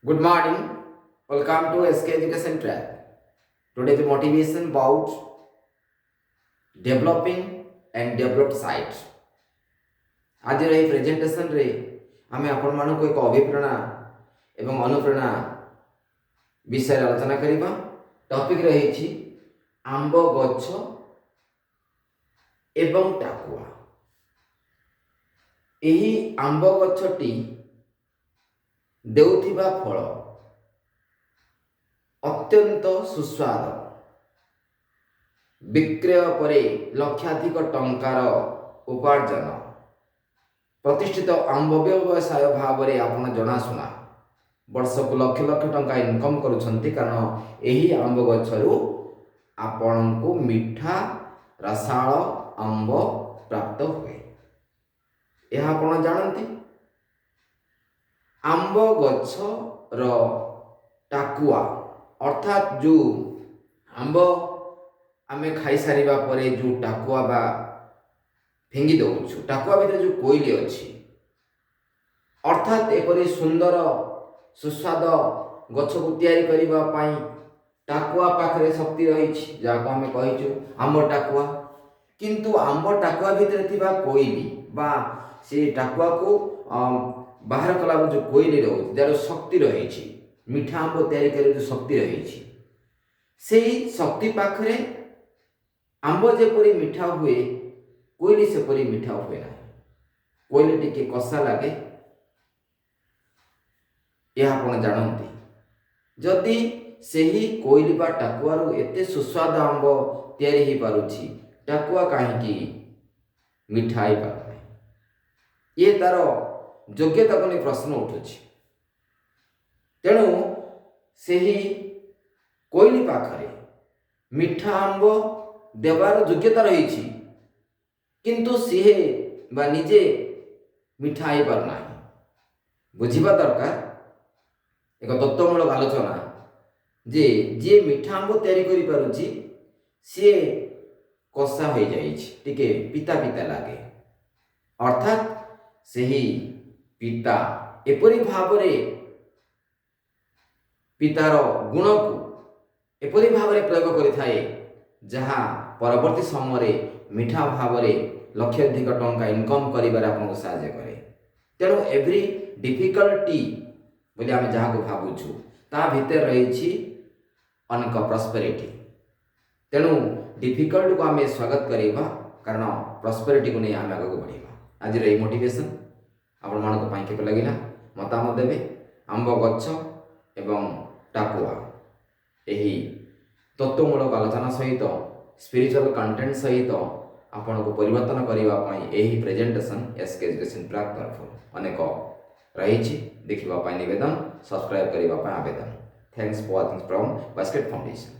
Good morning. Welcome to SK Education Track. Today the motivation about developing and developed site. आज रही presentation रे आमे आपण मानक एक अभिप्रेरणा एवं अनुप्रेरणा विषय आलोचना करिबा। टॉपिक रही छी आंब गछ एवं टाकुआ। एही आंब गछटी देउथिबा फल अत्यंत सुस्वाद, विक्रय परे लक्षाधिक टंकार उपार्जन, प्रतिष्ठित आंब व्यवसाय भाव में आपण जनाशुना वर्ष को लक्ष लक्ष टंका इनकम करुछंती। कारण यही आंब गछरु आपण को मीठा रसाळ आंब प्राप्त हुए। यह आपण जानती आंब गछ रो टाकुआ अर्थात जो आंब आमे खाई सारिबा परे जो टाकुआ बा फिंगी दउछु, टाकुआ भितर जो कोइली अछि अर्थात एपरि सुंदर सुस्वाद गछ को तैयारी करिबा पई टाकुआ पाखरे शक्ति रहिछि, जाको आमे कहिछु आंब टाकुआ। किंतु आंब टाकुआ भितर थिबा कोइली बा से टाकुआ को बाहर कला जो कोइली रहउछि जार शक्ति रहिछि, मीठा आंब तैयारी करे जो शक्ति रहिछि, सेही शक्ति पाखरे आंब जेपरि मीठा हुए कोइली सेपरि मीठा हुए ना। कोइली टिके कषा लागे यह आपण जानती। जदि सेही कोइली बा टाकुआरु एते सुस्वाद आंब तैयारी ही पारुछि, टाकुआ काहेकि मीठा ही पारुनै? ये तार योग्यता को नहीं प्रश्न उठुछि। तेणु सेही कोइली पाखरे मीठा आंब देवार योग्यता रही, किंतु सीहे बा निजे मीठा आई पार ना। बुझिबा दरकार एक तत्वमूलक आलोचना जे जे मीठा आंब तैयारी करि पारुछि सी कषा हो जाइछि, टिके पिता पिता लागे। अर्थात सेही पिता एपरि भावरे पितार गुण को एपरि भावरे प्रयोग करिथाए जहा परवर्ती समय मीठा भावरे लक्षाधिक टंका इनकम करिबारे आपनको सहायता करे। तेणु एवरी डिफिकल्टी बोली आमे जहा को भाबुछु ता भीतर रहिछि अनेक प्रॉस्पेरिटी। तेणु डिफिकल्ट को आमे स्वागत करिबा, कारण प्रॉस्पेरिटी को नहीं आमे आगे को बढ़िबा। आज रे मोटिवेशन आपण मानको पाई केप लागिला मतामत देबे। आंब गछ एवं टाकुआ एही तत्वमूलक आलोचना सहित स्पिरिचुअल कंटेंट सहित आपण को परिवर्तन करबा पई एही प्रेजेंटेशन एसके एजुकेशन ट्रैक तरफ अनेक रही देखिबा पई निवेदन, सब्सक्राइब करबा पई आवेदन। Thanks for watching from basket foundation.